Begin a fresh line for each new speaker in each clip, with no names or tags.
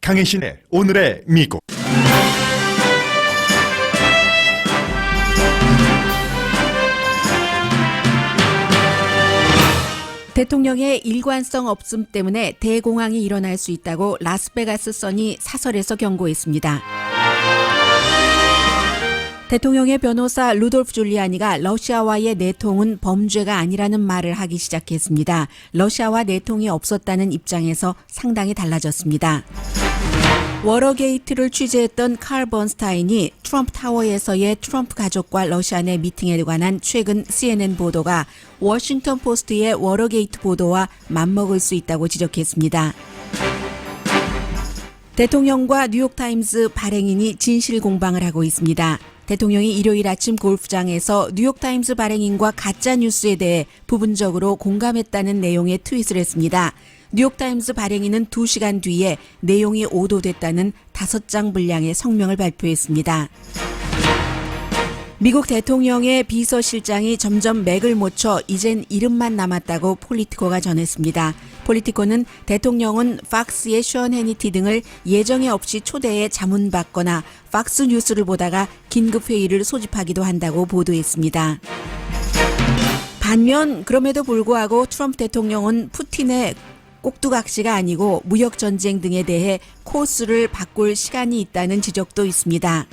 강혜신의 오늘의 미국.
대통령의 일관성 없음 때문에 대공황이 일어날 수 있다고 라스베가스 선이 사설에서 경고했습니다. 대통령의 변호사 루돌프 줄리아니가 러시아와의 내통은 범죄가 아니라는 말을 하기 시작했습니다. 러시아와 내통이 없었다는 입장에서 상당히 달라졌습니다. 워러게이트를 취재했던 칼 번스타인이 트럼프 타워에서의 트럼프 가족과 러시아 내 미팅에 관한 최근 CNN 보도가 워싱턴 포스트의 워러게이트 보도와 맞먹을 수 있다고 지적했습니다. 대통령과 뉴욕타임스 발행인이 진실 공방을 하고 있습니다. 대통령이 일요일 아침 골프장에서 뉴욕타임스 발행인과 가짜뉴스에 대해 부분적으로 공감했다는 내용의 트윗을 했습니다. 뉴욕타임스 발행인은 2시간 뒤에 내용이 오도됐다는 5장 분량의 성명을 발표했습니다. 미국 대통령의 비서실장이 점점 맥을 못 쳐 이젠 이름만 남았다고 폴리티코가 전했습니다. 폴리티코는 대통령은 팍스의 션 해니티 등을 예정에 없이 초대해 자문받거나 팍스 뉴스를 보다가 긴급회의를 소집하기도 한다고 보도했습니다. 반면 그럼에도 불구하고 트럼프 대통령은 푸틴의 꼭두각시가 아니고 무역전쟁 등에 대해 코스를 바꿀 시간이 있다는 지적도 있습니다.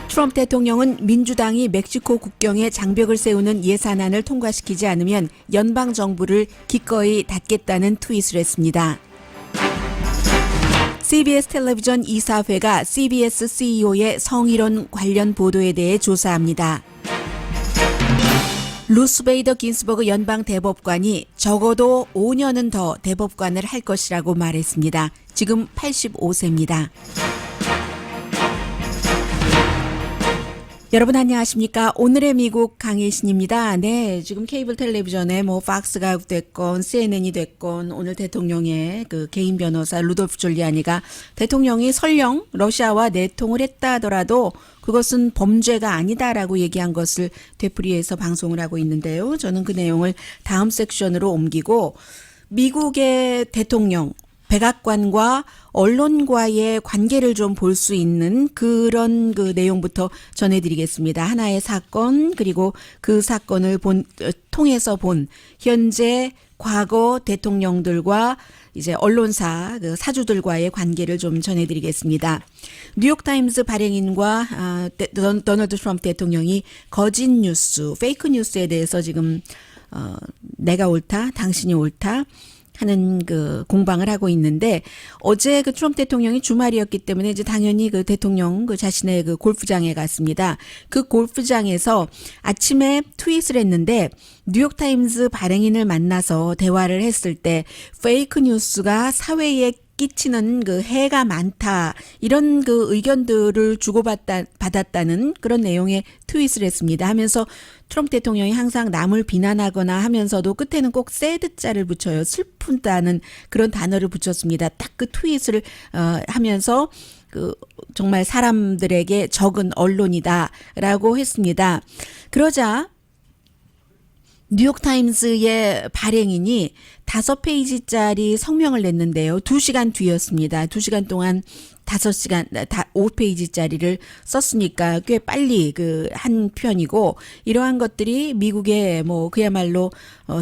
트럼프 대통령은 민주당이 멕시코 국경에 장벽을 세우는 예산안을 통과시키지 않으면 연방정부를 기꺼이 닫겠다는 트윗을 했습니다. CBS 텔레비전 이사회가 CBS CEO의 성희롱 관련 보도에 대해 조사합니다. 루스 베이더 긴스버그 연방 대법관이 적어도 5년은 더 대법관을 할 것이라고 말했습니다. 지금 85세입니다. 여러분 안녕하십니까? 오늘의 미국 강혜신입니다. 네, 지금 케이블 텔레비전에 팍스가 됐건 CNN이 됐건 오늘 대통령의 그 개인 변호사 루돌프 줄리아니가 대통령이 설령 러시아와 내통을 했다 하더라도 그것은 범죄가 아니다라고 얘기한 것을 되풀이해서 방송을 하고 있는데요. 저는 그 내용을 다음 섹션으로 옮기고 미국의 대통령 백악관과 언론과의 관계를 좀 볼 수 있는 그런 그 내용부터 전해드리겠습니다. 하나의 사건 그리고 그 사건을 통해서 본 현재 과거 대통령들과 이제 언론사 그 사주들과의 관계를 좀 전해드리겠습니다. 뉴욕타임스 발행인과 도널드 트럼프 대통령이 거짓 뉴스, 페이크 뉴스에 대해서 지금 내가 옳다, 당신이 옳다 하는 그 공방을 하고 있는데 어제 그 트럼프 대통령이 주말이었기 때문에 이제 당연히 그 대통령 그 자신의 그 골프장에 갔습니다. 그 골프장에서 아침에 트윗을 했는데 뉴욕타임스 발행인을 만나서 대화를 했을 때 페이크 뉴스가 사회에 끼치는 그 해가 많다 이런 그 의견들을 받았다는 그런 내용의 트윗을 했습니다. 하면서 트럼프 대통령이 항상 남을 비난하거나 하면서도 끝에는 꼭 새드자를 붙여요. 슬프다는 그런 단어를 붙였습니다. 딱 그 트윗을 하면서 그 정말 사람들에게 적은 언론이다라고 했습니다. 그러자 뉴욕타임스의 발행인이 5페이지짜리 성명을 냈는데요. 2시간 뒤였습니다. 2시간 동안 5시간, 5페이지짜리를 썼으니까 꽤 빨리 한 편이고, 이러한 것들이 미국의 그야말로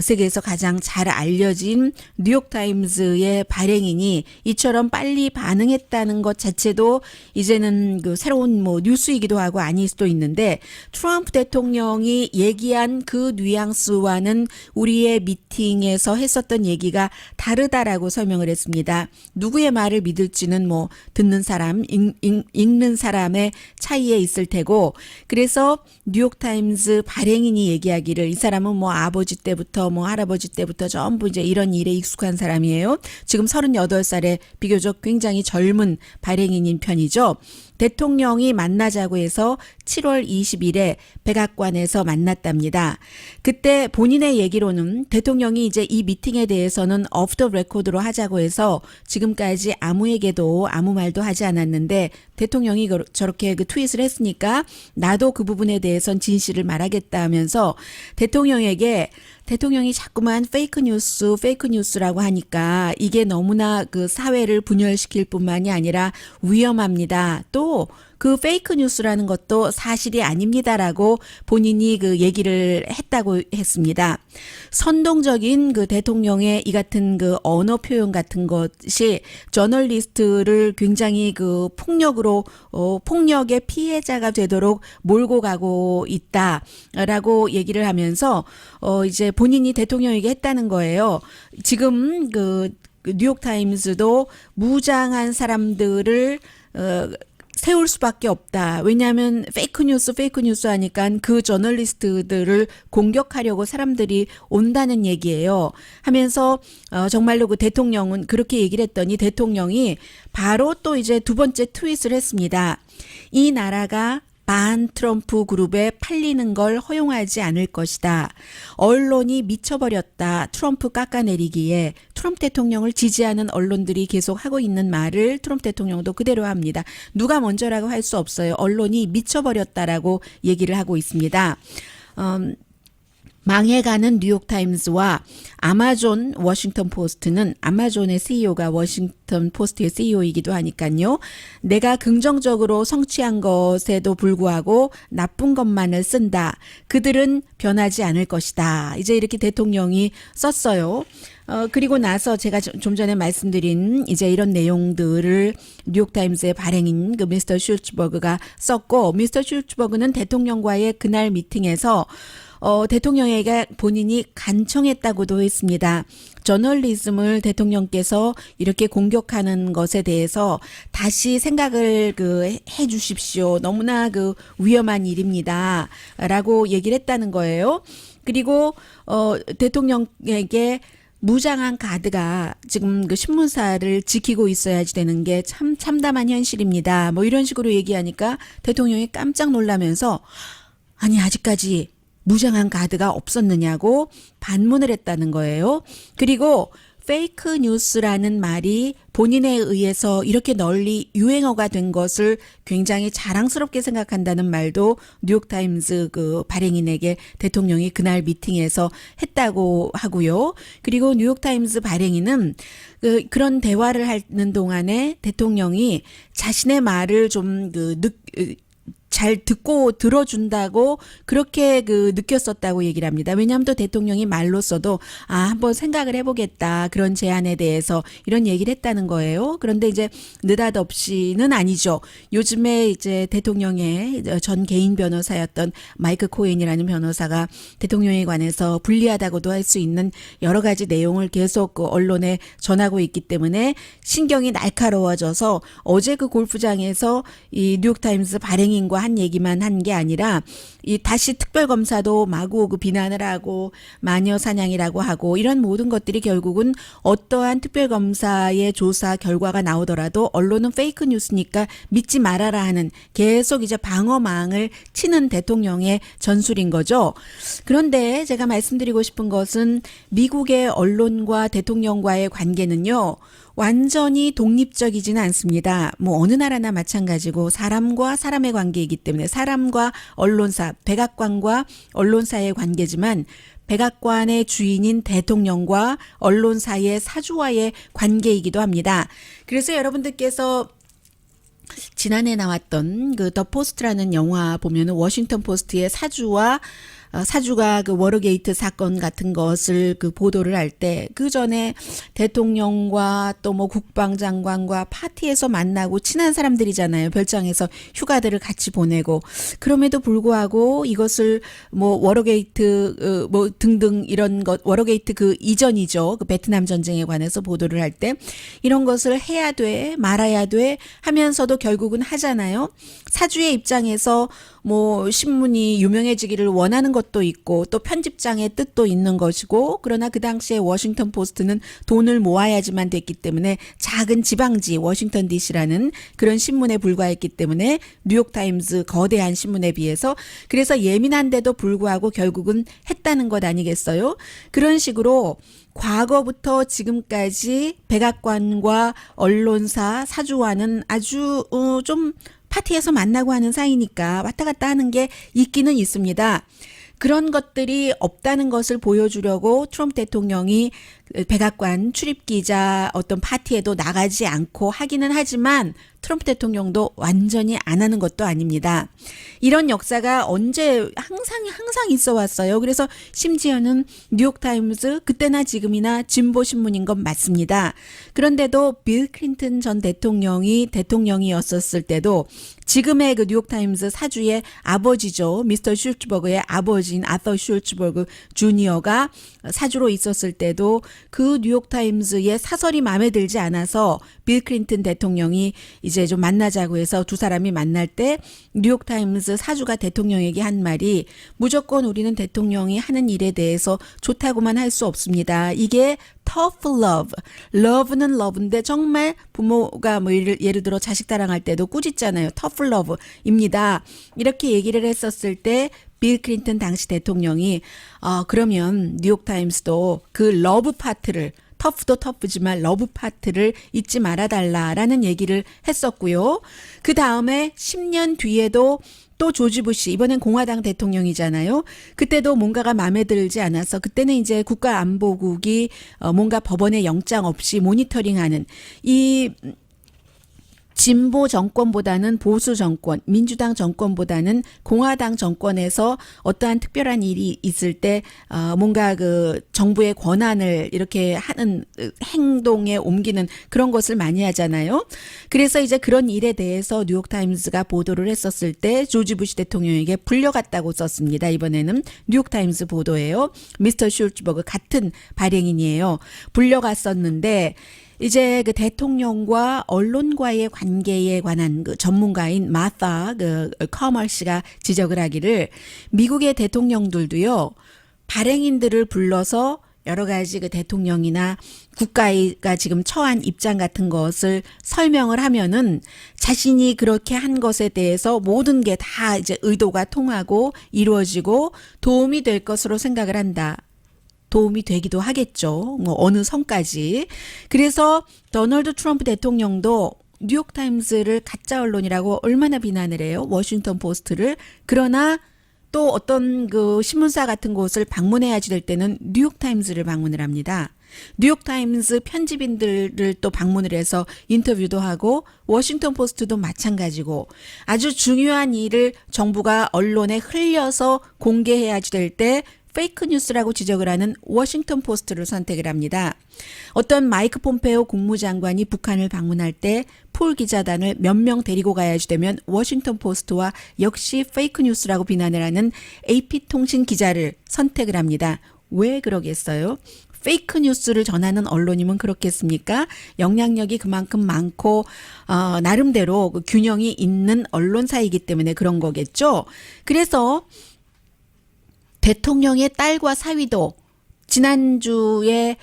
세계에서 가장 잘 알려진 뉴욕타임스의 발행인이 이처럼 빨리 반응했다는 것 자체도 이제는 새로운 뉴스이기도 하고 아닐 수도 있는데, 트럼프 대통령이 얘기한 그 뉘앙스와는 우리의 미팅에서 했었던 얘기가 다르다라고 설명을 했습니다. 누구의 말을 믿을지는 듣는 사람, 읽는 사람의 차이에 있을 테고, 그래서 뉴욕타임스 발행인이 얘기하기를 이 사람은 아버지 때부터 할아버지 때부터 전부 이제 이런 일에 익숙한 사람이에요. 지금 38살에 비교적 굉장히 젊은 발행인인 편이죠. 대통령이 만나자고 해서 7월 20일에 백악관에서 만났답니다. 그때 본인의 얘기로는 대통령이 이제 이 미팅에 대해서는 오프 더 레코드로 하자고 해서 지금까지 아무에게도 아무 말도 하지 않았는데 대통령이 저렇게 트윗을 했으니까 나도 그 부분에 대해선 진실을 말하겠다 하면서 대통령에게 대통령이 자꾸만 페이크 뉴스라고 하니까 이게 너무나 그 사회를 분열시킬 뿐만이 아니라 위험합니다. 또 그 페이크 뉴스라는 것도 사실이 아닙니다라고 본인이 그 얘기를 했다고 했습니다. 선동적인 그 대통령의 이 같은 그 언어 표현 같은 것이 저널리스트를 굉장히 그 폭력의 피해자가 되도록 몰고 가고 있다라고 얘기를 하면서 이제 본인이 대통령에게 했다는 거예요. 지금 그 뉴욕타임스도 무장한 사람들을 세울 수밖에 없다. 왜냐하면 페이크 뉴스 하니까 그 저널리스트들을 공격하려고 사람들이 온다는 얘기예요. 하면서 정말로 그 대통령은 그렇게 얘기를 했더니 대통령이 바로 또 이제 두 번째 트윗을 했습니다. 이 나라가 반 트럼프 그룹에 팔리는 걸 허용하지 않을 것이다. 언론이 미쳐버렸다. 트럼프 깎아내리기에 트럼프 대통령을 지지하는 언론들이 계속 하고 있는 말을 트럼프 대통령도 그대로 합니다. 누가 먼저라고 할 수 없어요. 언론이 미쳐버렸다라고 얘기를 하고 있습니다. 망해가는 뉴욕타임스와 아마존 워싱턴 포스트는 아마존의 CEO가 워싱턴 포스트의 CEO이기도 하니까요. 내가 긍정적으로 성취한 것에도 불구하고 나쁜 것만을 쓴다. 그들은 변하지 않을 것이다. 이제 이렇게 대통령이 썼어요. 그리고 나서 제가 좀 전에 말씀드린 이제 이런 내용들을 뉴욕타임스의 발행인 그 미스터 슐츠버그가 썼고, 미스터 슐츠버그는 대통령과의 그날 미팅에서 대통령에게 본인이 간청했다고도 했습니다. 저널리즘을 대통령께서 이렇게 공격하는 것에 대해서 다시 생각을 해 주십시오. 너무나 위험한 일입니다. 라고 얘기를 했다는 거예요. 그리고 대통령에게 무장한 가드가 지금 그 신문사를 지키고 있어야지 되는 게 참 참담한 현실입니다. 뭐 이런 식으로 얘기하니까 대통령이 깜짝 놀라면서 아니 아직까지 무장한 가드가 없었느냐고 반문을 했다는 거예요. 그리고 페이크 뉴스라는 말이 본인에 의해서 이렇게 널리 유행어가 된 것을 굉장히 자랑스럽게 생각한다는 말도 뉴욕타임스 그 발행인에게 대통령이 그날 미팅에서 했다고 하고요. 그리고 뉴욕타임스 발행인은 그런 대화를 하는 동안에 대통령이 자신의 말을 좀 잘 듣고 들어준다고 그렇게 느꼈었다고 얘기를 합니다. 왜냐하면 또 대통령이 말로써도 한번 생각을 해보겠다 그런 제안에 대해서 이런 얘기를 했다는 거예요. 그런데 이제 느닷없이는 아니죠. 요즘에 이제 대통령의 전 개인 변호사였던 마이크 코엔이라는 변호사가 대통령에 관해서 불리하다고도 할 수 있는 여러 가지 내용을 계속 언론에 전하고 있기 때문에 신경이 날카로워져서 어제 그 골프장에서 이 뉴욕타임스 발행인과 한 얘기만 한 게 아니라 이 다시 특별검사도 마구 비난을 하고 마녀 사냥이라고 하고 이런 모든 것들이 결국은 어떠한 특별검사의 조사 결과가 나오더라도 언론은 페이크 뉴스니까 믿지 말아라 하는 계속 이제 방어망을 치는 대통령의 전술인 거죠. 그런데 제가 말씀드리고 싶은 것은 미국의 언론과 대통령과의 관계는요. 완전히 독립적이지는 않습니다. 뭐 어느 나라나 마찬가지고 사람과 사람의 관계이기 때문에 사람과 언론사, 백악관과 언론사의 관계지만 백악관의 주인인 대통령과 언론사의 사주와의 관계이기도 합니다. 그래서 여러분들께서 지난해 나왔던 그 더 포스트라는 영화 보면은 워싱턴 포스트의 사주가 그 워터게이트 사건 같은 것을 보도를 할 때 그 전에 대통령과 또 뭐 국방장관과 파티에서 만나고 친한 사람들이잖아요. 별장에서 휴가들을 같이 보내고 그럼에도 불구하고 이것을 뭐 워터게이트 뭐 등등 이런 것 워터게이트 그 이전이죠. 그 베트남 전쟁에 관해서 보도를 할 때 이런 것을 해야 돼 말아야 돼 하면서도 결국은 하잖아요. 사주의 입장에서 뭐 신문이 유명해지기를 원하는 것도 있고 또 편집장의 뜻도 있는 것이고 그러나 그 당시에 워싱턴 포스트는 돈을 모아야지만 됐기 때문에 작은 지방지 워싱턴 DC라는 그런 신문에 불과했기 때문에 뉴욕타임스 거대한 신문에 비해서 그래서 예민한데도 불구하고 결국은 했다는 것 아니겠어요? 그런 식으로 과거부터 지금까지 백악관과 언론사 사주와는 아주 좀 파티에서 만나고 하는 사이니까 왔다 갔다 하는 게 있기는 있습니다. 그런 것들이 없다는 것을 보여주려고 트럼프 대통령이 백악관 출입기자 어떤 파티에도 나가지 않고 하기는 하지만 트럼프 대통령도 완전히 안 하는 것도 아닙니다. 이런 역사가 언제 항상 있어 왔어요. 그래서 심지어는 뉴욕타임스 그때나 지금이나 진보 신문인 건 맞습니다. 그런데도 빌 클린턴 전 대통령이 대통령이었을 때도 지금의 그 뉴욕타임스 사주의 아버지죠. 미스터 슐츠버그의 아버지인 아서 슐츠버그 주니어가 사주로 있었을 때도 그 뉴욕타임스의 사설이 마음에 들지 않아서 빌 클린턴 대통령이 이제 좀 만나자고 해서 두 사람이 만날 때 뉴욕타임스 사주가 대통령에게 한 말이 무조건 우리는 대통령이 하는 일에 대해서 좋다고만 할 수 없습니다. 이게 tough love. love는 love인데 정말 부모가 뭐 예를 들어 자식 사랑할 때도 꾸짖잖아요. tough love입니다. 이렇게 얘기를 했었을 때 빌 클린턴 당시 대통령이 그러면 뉴욕타임스도 그 러브 파트를 터프도 터프지만 러브 파트를 잊지 말아달라라는 얘기를 했었고요. 그 다음에 10년 뒤에도 또 조지 부시 이번엔 공화당 대통령이잖아요. 그때도 뭔가가 마음에 들지 않아서 그때는 이제 국가안보국이 뭔가 법원의 영장 없이 모니터링하는 이 진보 정권보다는 보수 정권, 민주당 정권보다는 공화당 정권에서 어떠한 특별한 일이 있을 때 뭔가 그 정부의 권한을 이렇게 하는 행동에 옮기는 그런 것을 많이 하잖아요. 그래서 이제 그런 일에 대해서 뉴욕타임스가 보도를 했었을 때 조지 부시 대통령에게 불려갔다고 썼습니다. 이번에는 뉴욕타임스 보도예요. 미스터 슐츠버그 같은 발행인이에요. 불려갔었는데 이제 그 대통령과 언론과의 관계에 관한 그 전문가인 마사 그 커멀 씨가 지적을 하기를 미국의 대통령들도요 발행인들을 불러서 여러 가지 그 대통령이나 국가가 지금 처한 입장 같은 것을 설명을 하면은 자신이 그렇게 한 것에 대해서 모든 게 다 이제 의도가 통하고 이루어지고 도움이 될 것으로 생각을 한다. 도움이 되기도 하겠죠. 뭐 어느 선까지. 그래서 도널드 트럼프 대통령도 뉴욕타임스를 가짜 언론이라고 얼마나 비난을 해요. 워싱턴 포스트를. 그러나 또 어떤 그 신문사 같은 곳을 방문해야지 될 때는 뉴욕타임스를 방문을 합니다. 뉴욕타임스 편집인들을 또 방문을 해서 인터뷰도 하고 워싱턴 포스트도 마찬가지고 아주 중요한 일을 정부가 언론에 흘려서 공개해야지 될 때 페이크 뉴스라고 지적을 하는 워싱턴 포스트를 선택을 합니다. 어떤 마이크 폼페오 국무장관이 북한을 방문할 때 폴 기자단을 몇 명 데리고 가야지 되면 워싱턴 포스트와 역시 페이크 뉴스라고 비난을 하는 AP통신 기자를 선택을 합니다. 왜 그러겠어요? 페이크 뉴스를 전하는 언론이면 그렇겠습니까? 영향력이 그만큼 많고 나름대로 그 균형이 있는 언론사이기 때문에 그런 거겠죠. 그래서 대통령의 딸과 사위도 지난주에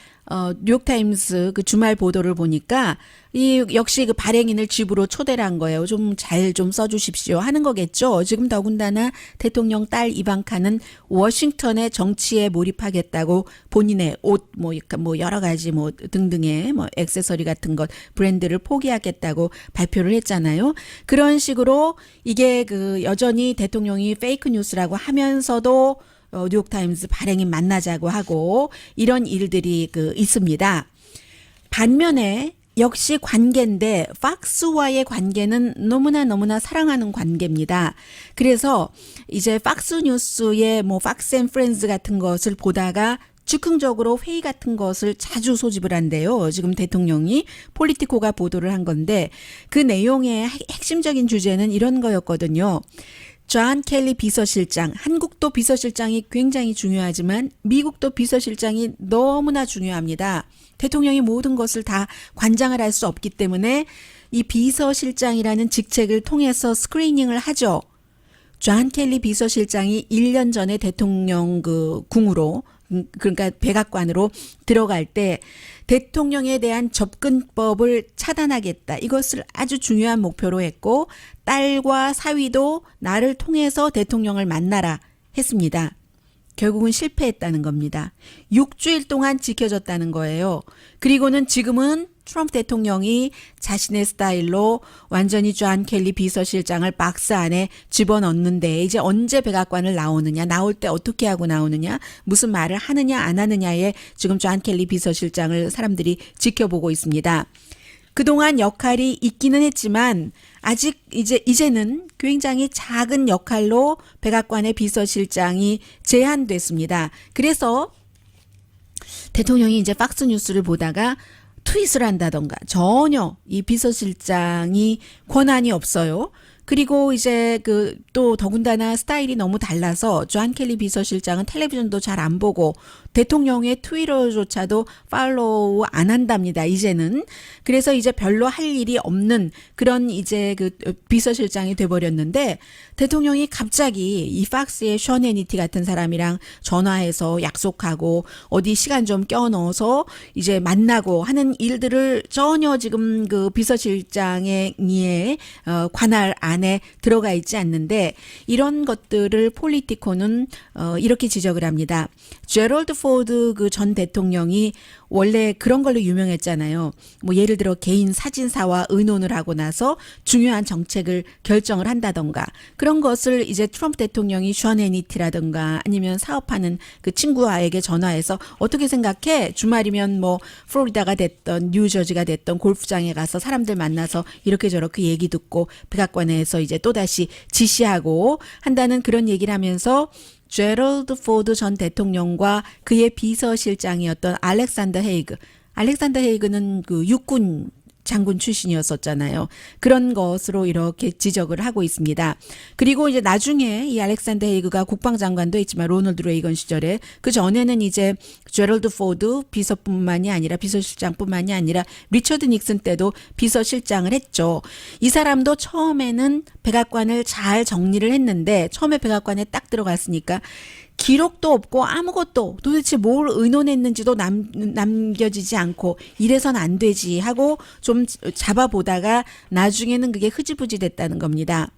뉴욕타임스 그 주말 보도를 보니까 이 역시 그 발행인을 집으로 초대를 한 거예요. 좀 잘 좀 써주십시오 하는 거겠죠. 지금 더군다나 대통령 딸 이방카는 워싱턴의 정치에 몰입하겠다고 본인의 옷 뭐 여러 가지 뭐 등등의 뭐 액세서리 같은 것 브랜드를 포기하겠다고 발표를 했잖아요. 그런 식으로 이게 그 여전히 대통령이 페이크 뉴스라고 하면서도 뉴욕타임스 발행인 만나자고 하고 이런 일들이 그 있습니다. 반면에 역시 관계인데 팍스와의 관계는 너무나 사랑하는 관계입니다. 그래서 이제 팍스 뉴스의 뭐 팍스 앤 프렌즈 같은 것을 보다가 즉흥적으로 회의 같은 것을 자주 소집을 한대요. 지금 대통령이 폴리티코가 보도를 한 건데 그 내용의 핵심적인 주제는 이런 거였거든요. 존 켈리 비서실장, 한국도 비서실장이 굉장히 중요하지만 미국도 비서실장이 너무나 중요합니다. 대통령이 모든 것을 다 관장을 할 수 없기 때문에 이 비서실장이라는 직책을 통해서 스크리닝을 하죠. 존 켈리 비서실장이 1년 전에 대통령 그 궁으로 그러니까 백악관으로 들어갈 때 대통령에 대한 접근법을 차단하겠다. 이것을 아주 중요한 목표로 했고 딸과 사위도 나를 통해서 대통령을 만나라 했습니다. 결국은 실패했다는 겁니다. 6주일 동안 지켜졌다는 거예요. 그리고는 지금은 트럼프 대통령이 자신의 스타일로 완전히 존 켈리 비서실장을 박스 안에 집어넣는데 이제 언제 백악관을 나오느냐, 나올 때 어떻게 하고 나오느냐, 무슨 말을 하느냐 안 하느냐에 지금 존 켈리 비서실장을 사람들이 지켜보고 있습니다. 그동안 역할이 있기는 했지만 아직 이제는 굉장히 작은 역할로 백악관의 비서실장이 제한됐습니다. 그래서 대통령이 이제 팍스 뉴스를 보다가 트윗을 한다던가 전혀 이 비서실장이 권한이 없어요. 그리고 이제 또 더군다나 스타일이 너무 달라서 존 켈리 비서실장은 텔레비전도 잘 안 보고 대통령의 트위터조차도 팔로우 안 한답니다. 이제는. 그래서 이제 별로 할 일이 없는 그런 이제 비서실장이 돼버렸는데 대통령이 갑자기 이 팍스의 션 해니티 같은 사람이랑 전화해서 약속하고 어디 시간 좀 껴넣어서 이제 만나고 하는 일들을 전혀 지금 그 비서실장의 관할 안에 들어가 있지 않는데 이런 것들을 폴리티코는 이렇게 지적을 합니다. 제럴드 포드 그 전 대통령이 원래 그런 걸로 유명했잖아요. 뭐 예를 들어 개인 사진사와 의논을 하고 나서 중요한 정책을 결정을 한다던가 그런 것을 이제 트럼프 대통령이 션 해니티라던가 아니면 사업하는 그 친구에게 전화해서 어떻게 생각해? 주말이면 뭐 플로리다가 됐던 뉴저지가 됐던 골프장에 가서 사람들 만나서 이렇게 저렇게 얘기 듣고 백악관에서 이제 또다시 지시하고 한다는 그런 얘기를 하면서 제럴드 포드 전 대통령과 그의 비서실장이었던 알렉산더 헤이그는 그 육군 장군 출신이었었잖아요. 그런 것으로 이렇게 지적을 하고 있습니다. 그리고 이제 나중에 이 알렉산더 헤이그가 국방장관도 했지만 로널드 레이건 시절에 그 전에는 이제 제럴드 포드 비서뿐만이 아니라 비서실장뿐만이 아니라 리처드 닉슨 때도 비서실장을 했죠. 이 사람도 처음에는 백악관을 잘 정리를 했는데 처음에 백악관에 딱 들어갔으니까 기록도 없고 아무것도 도대체 뭘 의논했는지도 남겨지지 않고 이래선 안 되지 하고 좀 잡아보다가 나중에는 그게 흐지부지 됐다는 겁니다.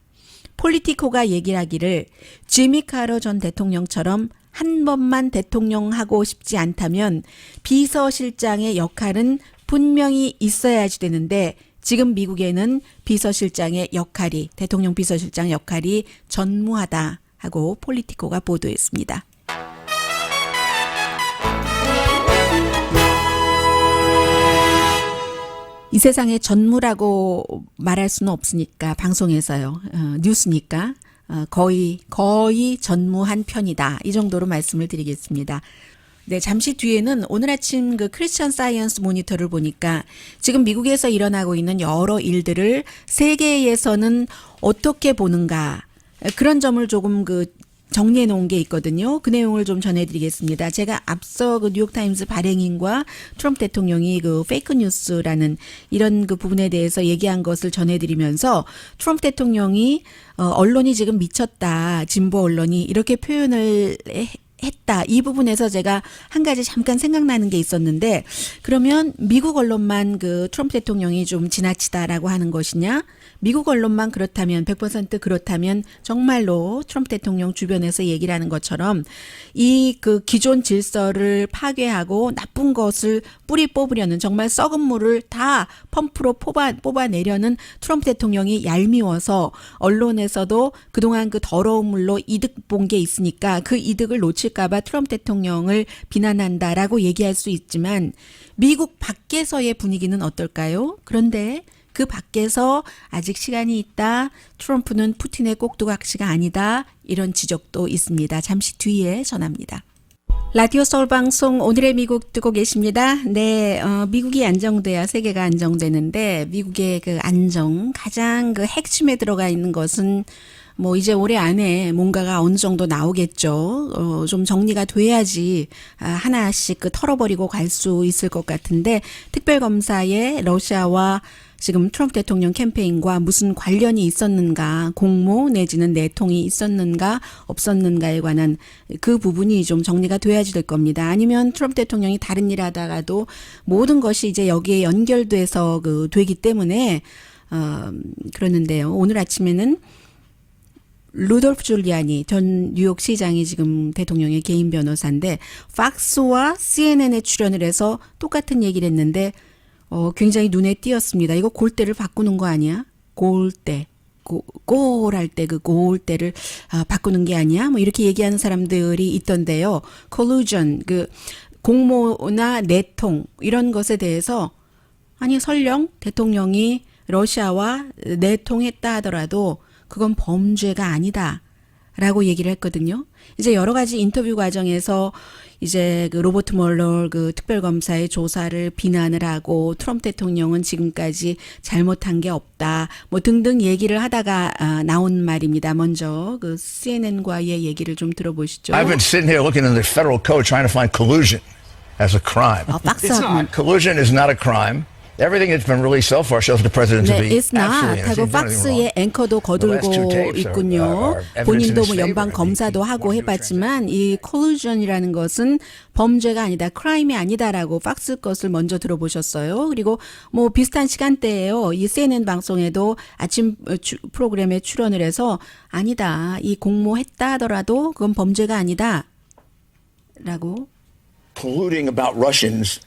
폴리티코가 얘기를 하기를 지미 카터 전 대통령처럼 한 번만 대통령 하고 싶지 않다면 비서실장의 역할은 분명히 있어야지 되는데 지금 미국에는 비서실장의 역할이 대통령 비서실장 역할이 전무하다. 하고 폴리티코가 보도했습니다. 이 세상에 전무라고 말할 수는 없으니까 방송에서요. 뉴스니까 거의 전무한 편이다. 이 정도로 말씀을 드리겠습니다. 네, 잠시 뒤에는 오늘 아침 그 크리스천 사이언스 모니터를 보니까 지금 미국에서 일어나고 있는 여러 일들을 세계에서는 어떻게 보는가 그런 점을 조금 정리해 놓은 게 있거든요. 그 내용을 좀 전해드리겠습니다. 제가 앞서 그 뉴욕타임스 발행인과 트럼프 대통령이 그 페이크 뉴스라는 이런 그 부분에 대해서 얘기한 것을 전해드리면서 트럼프 대통령이 언론이 지금 미쳤다, 진보 언론이 이렇게 표현을 했다. 이 부분에서 제가 한 가지 잠깐 생각나는 게 있었는데 그러면 미국 언론만 그 트럼프 대통령이 좀 지나치다라고 하는 것이냐? 미국 언론만 그렇다면 100% 그렇다면 정말로 트럼프 대통령 주변에서 얘기를 하는 것처럼 이 그 기존 질서를 파괴하고 나쁜 것을 뿌리 뽑으려는 정말 썩은 물을 다 펌프로 뽑아내려는 트럼프 대통령이 얄미워서 언론에서도 그동안 그 더러운 물로 이득 본 게 있으니까 그 이득을 놓칠까 봐 트럼프 대통령을 비난한다라고 얘기할 수 있지만 미국 밖에서의 분위기는 어떨까요? 그런데 그 밖에서 아직 시간이 있다. 트럼프는 푸틴의 꼭두각시가 아니다. 이런 지적도 있습니다. 잠시 뒤에 전합니다. 라디오 서울 방송 오늘의 미국 듣고 계십니다. 네, 미국이 안정돼야 세계가 안정되는데 미국의 그 안정 가장 그 핵심에 들어가 있는 것은 뭐 이제 올해 안에 뭔가가 어느 정도 나오겠죠. 좀 정리가 돼야지 하나씩 털어버리고 갈 수 있을 것 같은데 특별검사에 러시아와 지금 트럼프 대통령 캠페인과 무슨 관련이 있었는가, 공모 내지는 내통이 있었는가 없었는가에 관한 그 부분이 좀 정리가 돼야지 될 겁니다. 아니면 트럼프 대통령이 다른 일 하다가도 모든 것이 이제 여기에 연결돼서 되기 때문에 그러는데요. 오늘 아침에는 루돌프 줄리아니 전 뉴욕 시장이 지금 대통령의 개인 변호사인데 팍스와 CNN에 출연을 해서 똑같은 얘기를 했는데 굉장히 눈에 띄었습니다. 이거 골대를 바꾸는 거 아니야? 골대. 골할 때 그 골대를 바꾸는 게 아니야? 뭐 이렇게 얘기하는 사람들이 있던데요. collusion, 그 공모나 내통 이런 것에 대해서 아니 설령 대통령이 러시아와 내통했다 하더라도 그건 범죄가 아니다라고 얘기를 했거든요. 이제 여러 가지 인터뷰 과정에서 이제 그 로버트 멀러 그 특별검사의 조사를 비난을 하고 트럼프 대통령은 지금까지 잘못한 게 없다 뭐 등등 얘기를 하다가 나온 말입니다. 먼저 그 CNN과의 얘기를 좀 들어보시죠.
I've been sitting here looking in the federal code trying to find collusion as a crime.
박스 하고
Collusion is not a crime. Everything that's been released so far shows the president to
네,
be
it's not
absolutely
하고
innocent.
박스의 앵커도 거들고 있군요. 본인도 뭐 연방 검사도 하고 해봤지만 이 콜루전이라는 것은 범죄가 아니다, 크라임이 아니다라고 박스 것을 먼저 들어보셨어요. 그리고 뭐 비슷한 시간대에요. 이 CNN 방송에도 아침 프로그램에 출연을 해서 아니다, 이 공모했다 하더라도 그건 범죄가 아니다라고.
Colluding about Russians.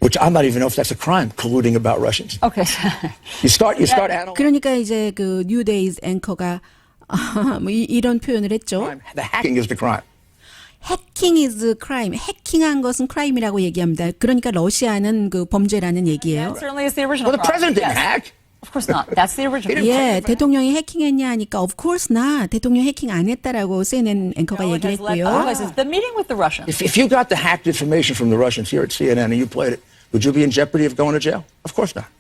Which I might even know if that's a crime, colluding about Russians.
Okay.
You start analyzing
그러니까 이제 그 뉴데이즈 앵커가 뭐 이런 표현을 했죠.
the hacking is the crime.
해킹 is crime. 해킹한 것은 크라임이라고 얘기합니다. 그러니까 러시아는 그 범죄라는 얘기예요.
That certainly is the original.
Well, the president didn't
Yes.
hack.
Of course not. That's the original.
예, 대통령이 해킹했냐 하니까 of course not. 대통령 해킹 안 했다라고 CNN 앵커가
No, it
얘기를
has led
했고요.
other places. The meeting with the Russians.
If you got the hacked information from the Russians here at CNN and you played it, would you be in jeopardy of going to jail? Of course not.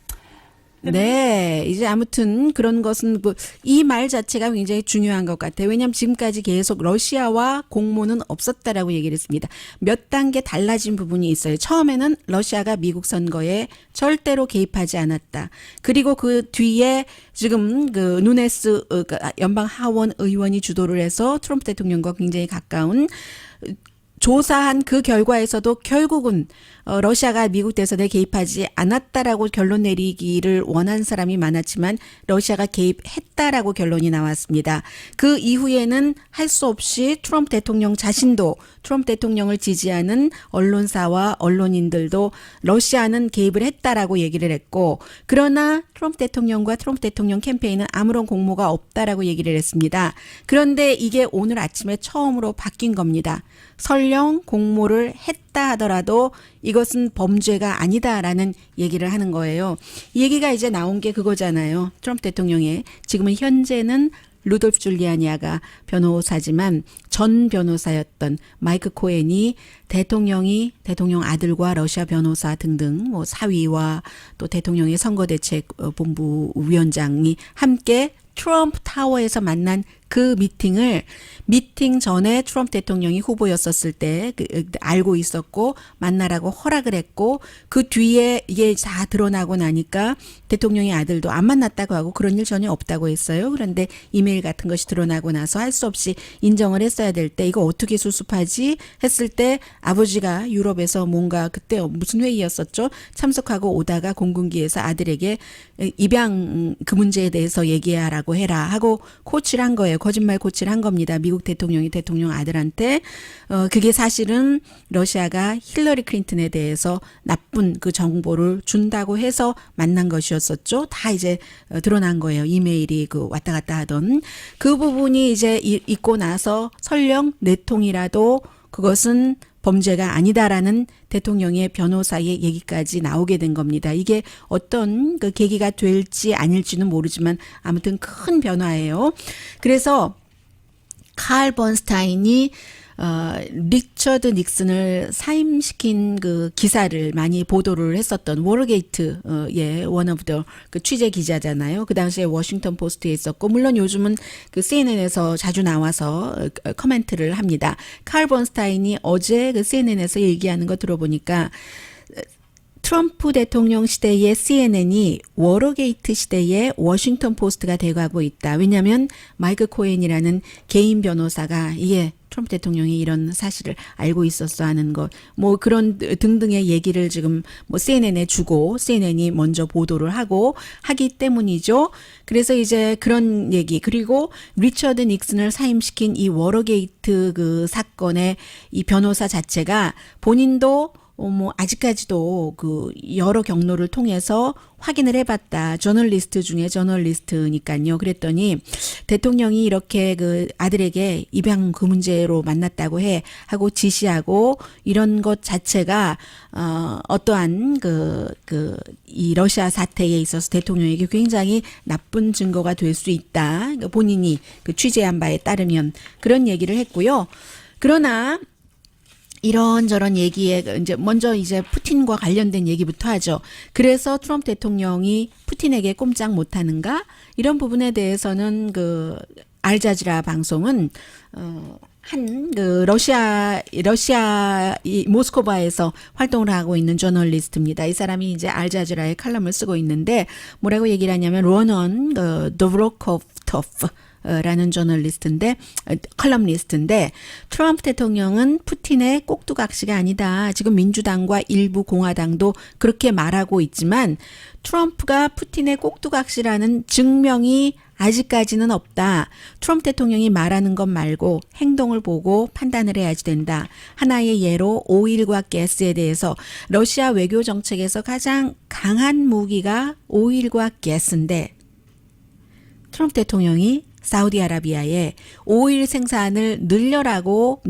네, 이제 아무튼 그런 것은 이 말 자체가 굉장히 중요한 것 같아요. 왜냐하면 지금까지 계속 러시아와 공모는 없었다라고 얘기를 했습니다. 몇 단계 달라진 부분이 있어요. 처음에는 러시아가 미국 선거에 절대로 개입하지 않았다. 그리고 그 뒤에 지금 그 누네스 연방 하원 의원이 주도를 해서 트럼프 대통령과 굉장히 가까운 조사한 그 결과에서도 결국은 러시아가 미국 대선에 개입하지 않았다라고 결론 내리기를 원한 사람이 많았지만 러시아가 개입했다라고 결론이 나왔습니다. 그 이후에는 할 수 없이 트럼프 대통령 자신도 트럼프 대통령을 지지하는 언론사와 언론인들도 러시아는 개입을 했다라고 얘기를 했고, 그러나 트럼프 대통령과 트럼프 대통령 캠페인은 아무런 공모가 없다라고 얘기를 했습니다. 그런데 이게 오늘 아침에 처음으로 바뀐 겁니다. 설령 공모를 했다 하더라도 이것은 범죄가 아니다라는 얘기를 하는 거예요. 이 얘기가 이제 나온 게 그거잖아요. 트럼프 대통령의 지금은 현재는 루돌프 줄리아니아가 변호사지만 전 변호사였던 마이크 코엔이 대통령 아들과 러시아 변호사 등등 뭐 사위와 또 대통령의 선거대책본부 위원장이 함께 트럼프 타워에서 만난 그 미팅 전에 트럼프 대통령이 후보였었을 때 알고 있었고 만나라고 허락을 했고, 그 뒤에 이게 다 드러나고 나니까 대통령의 아들도 안 만났다고 하고 그런 일 전혀 없다고 했어요. 그런데 이메일 같은 것이 드러나고 나서 할 수 없이 인정을 했어야 될 때 이거 어떻게 수습하지 했을 때 아버지가 유럽에서 뭔가 그때 무슨 회의였었죠? 참석하고 오다가 공군기에서 아들에게 입양 그 문제에 대해서 얘기하라고 해라 하고 코치를 한 거예요. 거짓말 코치를 한 겁니다. 미국 대통령이 대통령 아들한테. 그게 사실은 러시아가 힐러리 클린턴에 대해서 나쁜 그 정보를 준다고 해서 만난 것이었었죠. 다 이제 드러난 거예요. 이메일이 그 왔다 갔다 하던 그 부분이 이제 있고 나서 설령 내통이라도 그것은 범죄가 아니다라는 대통령의 변호사의 얘기까지 나오게 된 겁니다. 이게 어떤 그 계기가 될지 아닐지는 모르지만 아무튼 큰 변화예요. 그래서 칼 번스타인이 리처드 닉슨을 사임시킨 그 기사를 많이 보도를 했었던 워터게이트 one of the 그 취재 기자잖아요. 그 당시에 워싱턴 포스트에 있었고, 물론 요즘은 그 CNN에서 자주 나와서 커멘트를 합니다. 칼 번스타인이 어제 그 CNN에서 얘기하는 거 들어보니까 트럼프 대통령 시대의 CNN이 워터게이트 시대의 워싱턴 포스트가 돼가고 있다. 왜냐하면 마이크 코엔이라는 개인 변호사가 이게 트럼프 대통령이 이런 사실을 알고 있었어 하는 것, 뭐 그런 등등의 얘기를 지금 뭐 CNN에 주고 CNN이 먼저 보도를 하기 때문이죠. 그래서 이제 그런 얘기, 그리고 리처드 닉슨을 사임시킨 이 워터게이트 그 사건의 이 변호사 자체가 본인도 뭐 아직까지도 그 여러 경로를 통해서 확인을 해봤다. 저널리스트 중에 저널리스트니까요. 그랬더니 대통령이 이렇게 그 아들에게 입양 그 문제로 만났다고 하고 지시하고 이런 것 자체가 어떠한 이 러시아 사태에 있어서 대통령에게 굉장히 나쁜 증거가 될 수 있다. 그러니까 본인이 그 취재한 바에 따르면 그런 얘기를 했고요. 그러나 이런저런 얘기에 이제 먼저 이제 푸틴과 관련된 얘기부터 하죠. 그래서 트럼프 대통령이 푸틴에게 꼼짝 못하는가? 이런 부분에 대해서는 그 알자지라 방송은 한 그 러시아 이 모스크바에서 활동을 하고 있는 저널리스트입니다. 이 사람이 이제 알자지라의 칼럼을 쓰고 있는데 뭐라고 얘기를 하냐면 로넌 도브로코프토프 라는 저널리스트인데 컬럼니스트인데 트럼프 대통령은 푸틴의 꼭두각시가 아니다. 지금 민주당과 일부 공화당도 그렇게 말하고 있지만 트럼프가 푸틴의 꼭두각시라는 증명이 아직까지는 없다. 트럼프 대통령이 말하는 것 말고 행동을 보고 판단을 해야지 된다. 하나의 예로 오일과 가스에 대해서 러시아 외교 정책에서 가장 강한 무기가 오일과 가스인데 트럼프 대통령이 사우디아라비아에 오일 생산을 늘리라고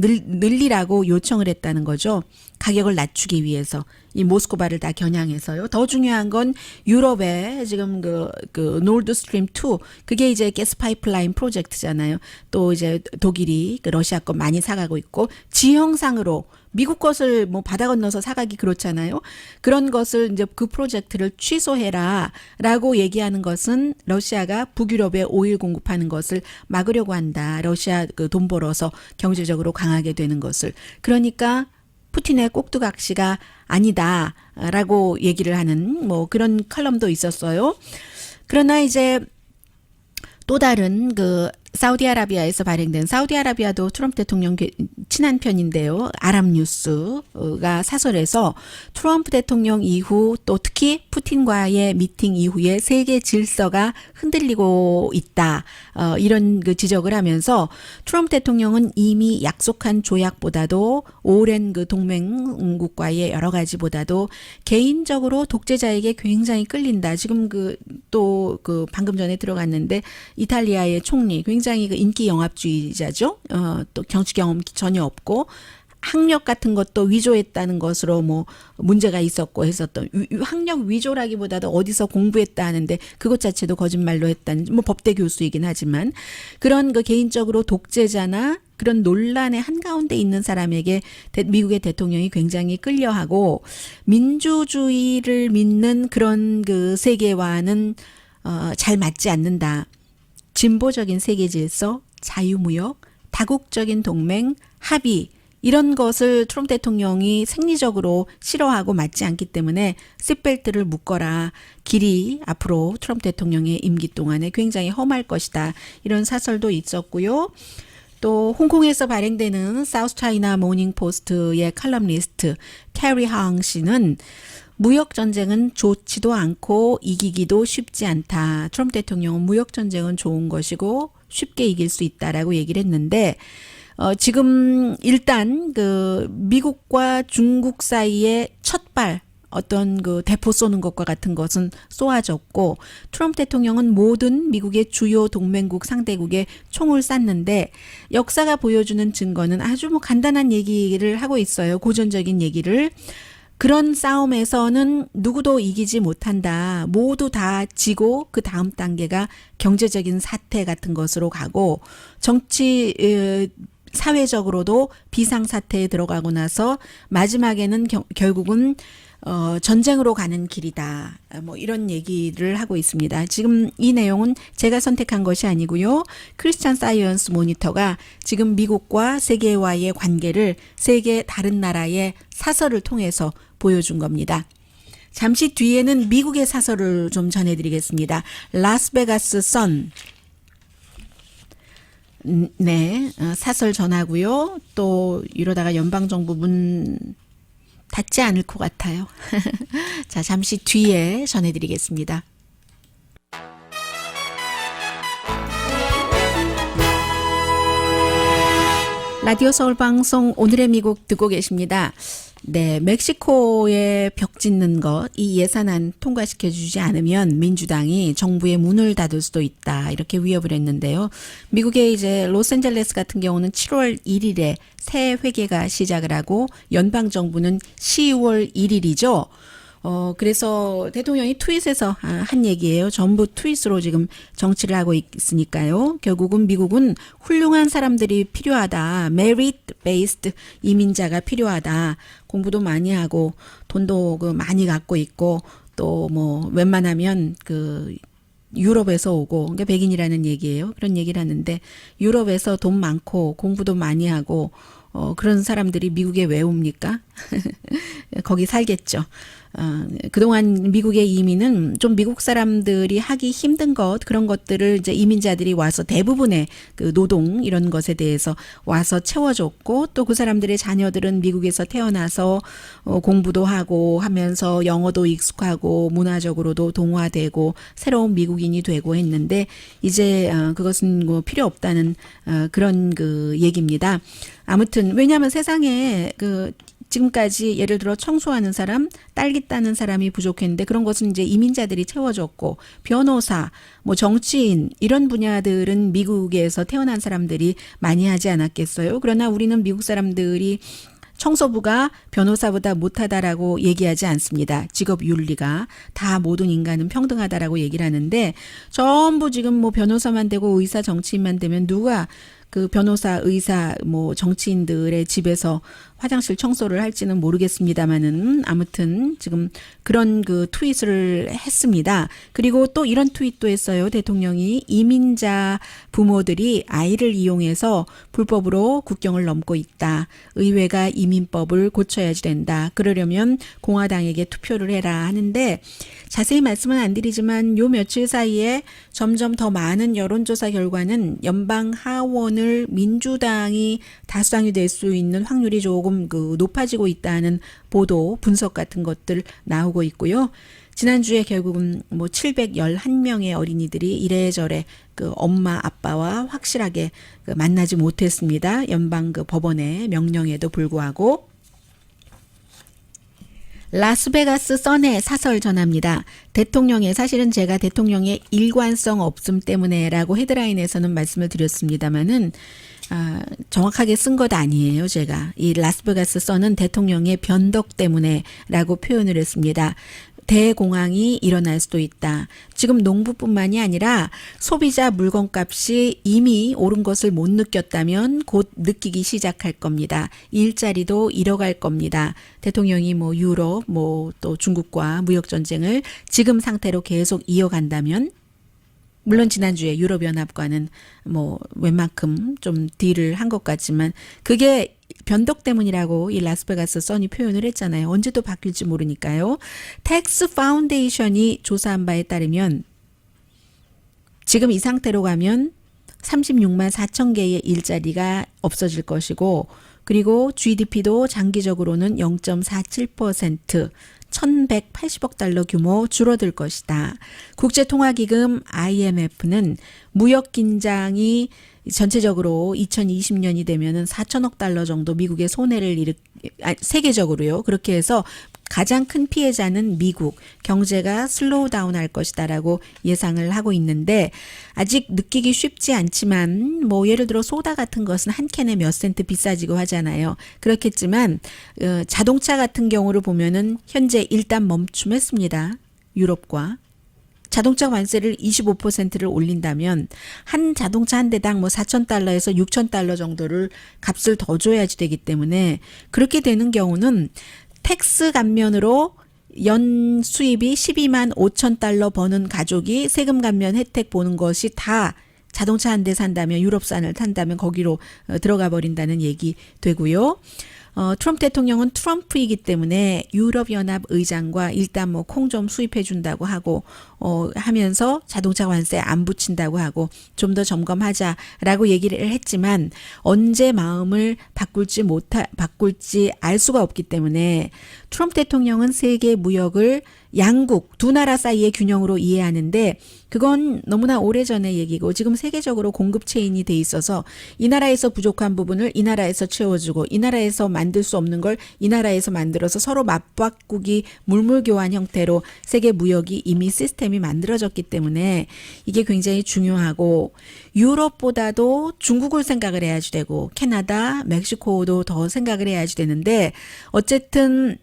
요청을 했다는 거죠. 가격을 낮추기 위해서 이 모스크바를 다 겨냥해서요. 더 중요한 건 유럽에 지금 그 노드 스트림 2 그게 이제 가스 파이프라인 프로젝트잖아요. 또 이제 독일이 그 러시아 거 많이 사가고 있고 지형상으로 미국 것을 뭐 바다 건너서 사가기 그렇잖아요. 그런 것을 이제 그 프로젝트를 취소해라라고 얘기하는 것은 러시아가 북유럽에 오일 공급하는 것을 막으려고 한다. 러시아 그 돈 벌어서 경제적으로 강하게 되는 것을. 그러니까 푸틴의 꼭두각시가 아니다라고 얘기를 하는 뭐 그런 칼럼도 있었어요. 그러나 이제 또 다른 그 사우디아라비아에서 발행된 사우디아라비아도 트럼프 대통령 친한 편인데요. 아랍뉴스가 사설에서 트럼프 대통령 이후 또 특히 푸틴과의 미팅 이후에 세계 질서가 흔들리고 있다. 이런 그 지적을 하면서 트럼프 대통령은 이미 약속한 조약보다도 오랜 그 동맹국과의 여러 가지보다도 개인적으로 독재자에게 굉장히 끌린다. 지금 또 방금 전에 들어갔는데 이탈리아의 총리 굉장히 그 인기 영합주의자죠. 또 정치 경험 전혀 없고 학력 같은 것도 위조했다는 것으로 뭐 문제가 있었고 했었던 학력 위조라기보다도 어디서 공부했다 하는데 그것 자체도 거짓말로 했다는 뭐 법대 교수이긴 하지만 그런 그 개인적으로 독재자나 그런 논란의 한가운데 있는 사람에게 미국의 대통령이 굉장히 끌려하고 민주주의를 믿는 그런 그 세계와는 잘 맞지 않는다. 진보적인 세계 질서, 자유무역, 다국적인 동맹, 합의 이런 것을 트럼프 대통령이 생리적으로 싫어하고 맞지 않기 때문에 시트벨트를 묶어라. 길이 앞으로 트럼프 대통령의 임기 동안에 굉장히 험할 것이다. 이런 사설도 있었고요. 또 홍콩에서 발행되는 사우스 차이나 모닝 포스트의 칼럼니스트 캐리 항 씨는 무역전쟁은 좋지도 않고 이기기도 쉽지 않다. 트럼프 대통령은 무역전쟁은 좋은 것이고 쉽게 이길 수 있다라고 얘기를 했는데 지금 일단 그 미국과 중국 사이에 첫발 어떤 그 대포 쏘는 것과 같은 것은 쏘아졌고 트럼프 대통령은 모든 미국의 주요 동맹국 상대국에 총을 쐈는데 역사가 보여주는 증거는 아주 뭐 간단한 얘기를 하고 있어요. 고전적인 얘기를. 그런 싸움에서는 누구도 이기지 못한다. 모두 다 지고 그 다음 단계가 경제적인 사태 같은 것으로 가고 정치 사회적으로도 비상사태에 들어가고 나서 마지막에는 결국은 전쟁으로 가는 길이다. 뭐 이런 얘기를 하고 있습니다. 지금 이 내용은 제가 선택한 것이 아니고요. 크리스찬 사이언스 모니터가 지금 미국과 세계와의 관계를 세계 다른 나라의 사설을 통해서 보여준 겁니다. 잠시 뒤에는 미국의 사설을 좀 전해드리겠습니다. 라스베가스 선. 네, 사설 전하고요. 또 이러다가 연방정부 문 닫지 않을 것 같아요. 자, 잠시 뒤에 전해드리겠습니다. 라디오 서울 방송 오늘의 미국 듣고 계십니다. 네, 멕시코에 벽 짓는 것, 이 예산안 통과시켜 주지 않으면 민주당이 정부의 문을 닫을 수도 있다. 이렇게 위협을 했는데요. 미국의 이제 로스앤젤레스 같은 경우는 7월 1일에 새 회계가 시작을 하고 연방 정부는 10월 1일이죠. 그래서 대통령이 트윗에서 한 얘기예요. 전부 트윗으로 지금 정치를 하고 있으니까요. 결국은 미국은 훌륭한 사람들이 필요하다. merit-based 이민자가 필요하다. 공부도 많이 하고 돈도 많이 갖고 있고 또 뭐 웬만하면 유럽에서 오고, 그러니까 백인이라는 얘기예요. 그런 얘기를 하는데 유럽에서 돈 많고 공부도 많이 하고 그런 사람들이 미국에 왜 옵니까? 거기 살겠죠. 그동안 미국의 이민은 좀 미국 사람들이 하기 힘든 그런 것들을 이제 이민자들이 와서 대부분의 그 노동 이런 것에 대해서 와서 채워줬고 또 그 사람들의 자녀들은 미국에서 태어나서 공부도 하고 하면서 영어도 익숙하고 문화적으로도 동화되고 새로운 미국인이 되고 했는데 이제 그것은 뭐 필요 없다는 그런 얘기입니다. 아무튼 왜냐하면 세상에 지금까지 예를 들어 청소하는 사람, 딸기 따는 사람이 부족했는데 그런 것은 이제 이민자들이 채워줬고 변호사, 뭐 정치인 이런 분야들은 미국에서 태어난 사람들이 많이 하지 않았겠어요. 그러나 우리는 미국 사람들이 청소부가 변호사보다 못하다라고 얘기하지 않습니다. 직업 윤리가 다 모든 인간은 평등하다라고 얘기를 하는데 전부 지금 뭐 변호사만 되고 의사 정치인만 되면 누가 변호사, 의사, 뭐 정치인들의 집에서 화장실 청소를 할지는 모르겠습니다만은 아무튼 지금 그런 트윗을 했습니다. 그리고 또 이런 트윗도 했어요. 대통령이 이민자 부모들이 아이를 이용해서 불법으로 국경을 넘고 있다. 의회가 이민법을 고쳐야지 된다. 그러려면 공화당에게 투표를 해라 하는데 자세히 말씀은 안 드리지만 요 며칠 사이에 점점 더 많은 여론조사 결과는 연방 하원을 민주당이 다수당이 될 수 있는 확률이 조금 높아지고 있다는 보도, 분석 같은 것들 나오고 있고요. 지난주에 결국은 뭐 711명의 어린이들이 이래저래 엄마, 아빠와 확실하게 만나지 못했습니다. 연방 법원의 명령에도 불구하고. 라스베가스 선의 사설 전합니다. 사실은 제가 대통령의 일관성 없음 때문에라고 헤드라인에서는 말씀을 드렸습니다만은 정확하게 쓴 것 아니에요. 제가 이 라스베가스 선은 대통령의 변덕 때문에라고 표현을 했습니다. 대공황이 일어날 수도 있다. 지금 농부뿐만이 아니라 소비자 물건값이 이미 오른 것을 못 느꼈다면 곧 느끼기 시작할 겁니다. 일자리도 잃어갈 겁니다. 대통령이 뭐 유럽, 뭐 또 중국과 무역 전쟁을 지금 상태로 계속 이어간다면 물론 지난주에 유럽연합과는 뭐 웬만큼 좀 딜을 한 것 같지만 그게 변덕 때문이라고 이 라스베가스 선이 표현을 했잖아요. 언제 또 바뀔지 모르니까요. 텍스 파운데이션이 조사한 바에 따르면 지금 이 상태로 가면 36만 4천 개의 일자리가 없어질 것이고 그리고 GDP도 장기적으로는 0.47% 1180억 달러 규모 줄어들 것이다. 국제통화기금 IMF는 무역 긴장이 전체적으로 2020년이 되면은 4천억 달러 정도 미국의 손해를 세계적으로요. 그렇게 해서 가장 큰 피해자는 미국, 경제가 슬로우 다운 할 것이다라고 예상을 하고 있는데 아직 느끼기 쉽지 않지만 뭐 예를 들어 소다 같은 것은 한 캔에 몇 센트 비싸지고 하잖아요. 그렇겠지만 자동차 같은 경우를 보면은 현재 일단 멈춤했습니다. 유럽과. 자동차 관세를 25%를 올린다면 한 자동차 한 대당 뭐 4,000달러에서 6,000달러 정도를 값을 더 줘야지 되기 때문에 그렇게 되는 경우는 텍스 감면으로 연 수입이 12만 5천 달러 버는 가족이 세금 감면 혜택 보는 것이 다 자동차 한 대 산다면 유럽산을 탄다면 거기로 들어가 버린다는 얘기 되고요. 트럼프 대통령은 트럼프이기 때문에 유럽연합 의장과 일단 뭐 콩 좀 수입해 준다고 하고 하면서 자동차 관세 안 붙인다고 하고 좀 더 점검하자라고 얘기를 했지만 언제 마음을 바꿀지 알 수가 없기 때문에 트럼프 대통령은 세계 무역을 양국 두 나라 사이의 균형으로 이해하는데 그건 너무나 오래전의 얘기고 지금 세계적으로 공급 체인이 돼 있어서 이 나라에서 부족한 부분을 이 나라에서 채워주고 이 나라에서 만들 수 없는 걸 이 나라에서 만들어서 서로 맞바꾸기 물물교환 형태로 세계 무역이 이미 시스템이 만들어졌기 때문에 이게 굉장히 중요하고 유럽보다도 중국을 생각을 해야지 되고 캐나다, 멕시코도 더 생각을 해야지 되는데 어쨌든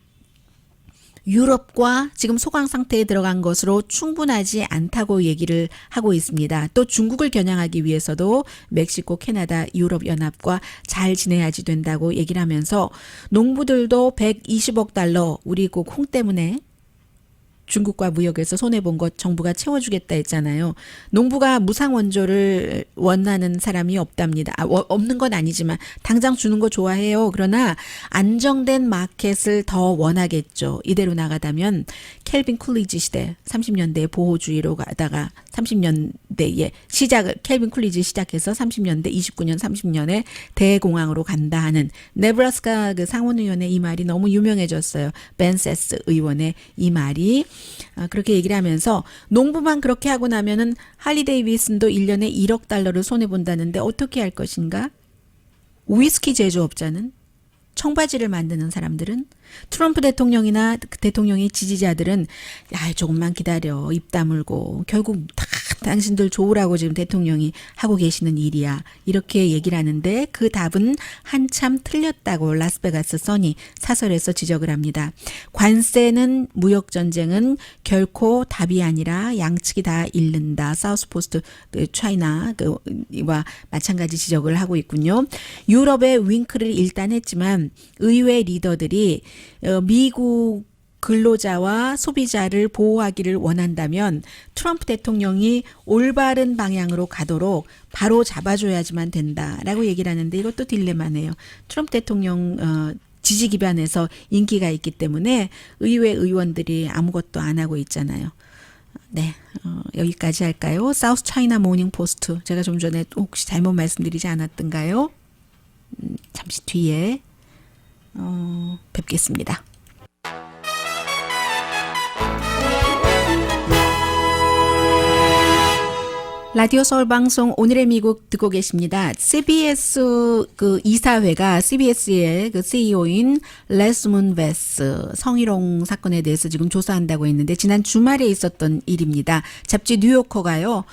유럽과 지금 소강 상태에 들어간 것으로 충분하지 않다고 얘기를 하고 있습니다. 또 중국을 겨냥하기 위해서도 멕시코, 캐나다, 유럽 연합과 잘 지내야지 된다고 얘기를 하면서 농부들도 120억 달러 우리 그 콩 때문에 중국과 무역에서 손해본 것 정부가 채워주겠다 했잖아요. 농부가 무상 원조를 원하는 사람이 없답니다. 없는 건 아니지만 당장 주는 거 좋아해요. 그러나 안정된 마켓을 더 원하겠죠. 이대로 나가다면 켈빈 쿨리지 시대 30년대 보호주의로 가다가 30년대에 켈빈 쿨리지 시작해서 30년대 29년 30년에 대공황으로 간다 하는 네브라스카 그 상원의원의 이 말이 너무 유명해졌어요. 벤 세스 의원의 이 말이 그렇게 얘기를 하면서 농부만 그렇게 하고 나면은 할리 데이비슨도 1년에 1억 달러를 손해본다는데 어떻게 할 것인가? 위스키 제조업자는? 청바지를 만드는 사람들은? 트럼프 대통령이나 대통령의 지지자들은 야 조금만 기다려 입 다물고 결국 다 당신들 좋으라고 지금 대통령이 하고 계시는 일이야 이렇게 얘기를 하는데 그 답은 한참 틀렸다고 라스베가스 선이 사설에서 지적을 합니다. 관세는 무역 전쟁은 결코 답이 아니라 양측이 다 잃는다. 사우스포스트 차이나 그와 마찬가지 지적을 하고 있군요. 유럽의 윙크를 일단 했지만 의회 리더들이 미국 근로자와 소비자를 보호하기를 원한다면 트럼프 대통령이 올바른 방향으로 가도록 바로 잡아줘야지만 된다라고 얘기를 하는데 이것도 딜레마네요. 트럼프 대통령 지지 기반에서 인기가 있기 때문에 의회 의원들이 아무것도 안 하고 있잖아요. 네, 여기까지 할까요? 사우스 차이나 모닝 포스트 제가 좀 전에 혹시 잘못 말씀드리지 않았던가요? 잠시 뒤에 뵙겠습니다. 라디오 서울 방송 오늘의 미국 듣고 계십니다. CBS 그 이사회가 CBS의 그 CEO인 레스문 베스 성희롱 사건에 대해서 지금 조사한다고 했는데 지난 주말에 있었던 일입니다. 잡지 뉴요커가요.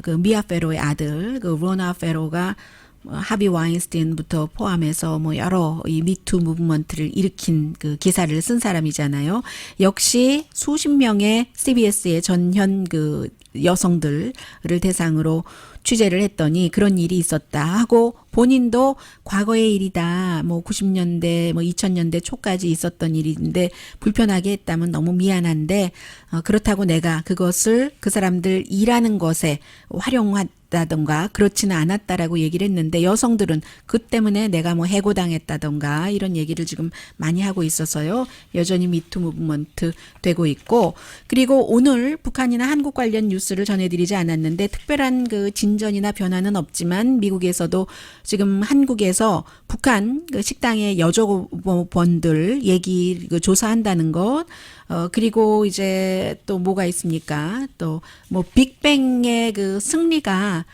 그 미아 페로의 아들 그 로나 페로가 하비 와인스틴부터 포함해서 뭐 여러 이 미투 무브먼트를 일으킨 그 기사를 쓴 사람이잖아요. 역시 수십 명의 CBS의 전현 그 여성들을 대상으로 취재를 했더니 그런 일이 있었다 하고 본인도 과거의 일이다. 뭐 90년대 뭐 2000년대 초까지 있었던 일인데 불편하게 했다면 너무 미안한데 그렇다고 내가 그것을 그 사람들 일하는 것에 활용했다던가 그렇지는 않았다라고 얘기를 했는데 여성들은 그 때문에 내가 뭐 해고당했다던가 이런 얘기를 지금 많이 하고 있어서요. 여전히 미투 무브먼트 되고 있고 그리고 오늘 북한이나 한국 관련 뉴스를 전해드리지 않았는데 특별한 그 진전이나 변화는 없지만 미국에서도 지금 한국에서 북한 그 식당의 여직원들 얘기 그 조사한다는 것 그리고 이제 또 뭐가 있습니까? 또 뭐 빅뱅의 그 승리가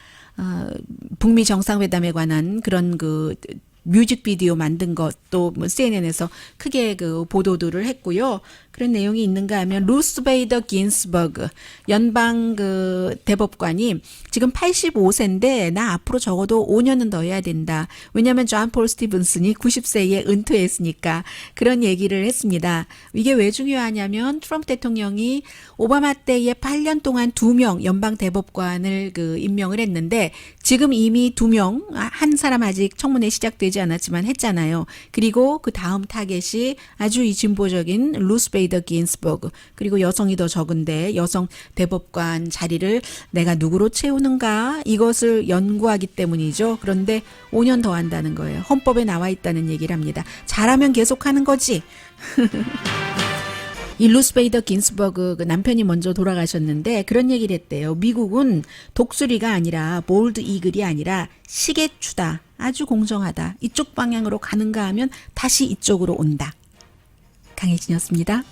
북미 정상회담에 관한 그런 그 뮤직비디오 만든 것도 뭐 CNN에서 크게 그 보도들을 했고요. 그런 내용이 있는가 하면 루스 베이더 긴스버그 연방 그 대법관이 지금 85세인데 나 앞으로 적어도 5년은 더 해야 된다. 왜냐하면 존 폴 스티븐슨이 90세에 은퇴했으니까 그런 얘기를 했습니다. 이게 왜 중요하냐면 트럼프 대통령이 오바마 때에 8년 동안 2명 연방 대법관을 그 임명을 했는데 지금 이미 2명 한 사람 아직 청문회 시작되지 않았지만 했잖아요. 그리고 그 다음 타겟이 아주 이 진보적인 루스 베이더 긴스버그 그리고 여성이 더 적은데 여성 대법관 자리를 내가 누구로 채우는가 이것을 연구하기 때문이죠. 그런데 5년 더 한다는 거예요. 헌법에 나와 있다는 얘기를 합니다. 잘하면 계속하는 거지. 이 루스 베이더 긴스버그 그 남편이 먼저 돌아가셨는데 그런 얘기를 했대요. 미국은 독수리가 아니라 볼드 이글이 아니라 시계추다. 아주 공정하다. 이쪽 방향으로 가는가 하면 다시 이쪽으로 온다. 강혜진이었습니다.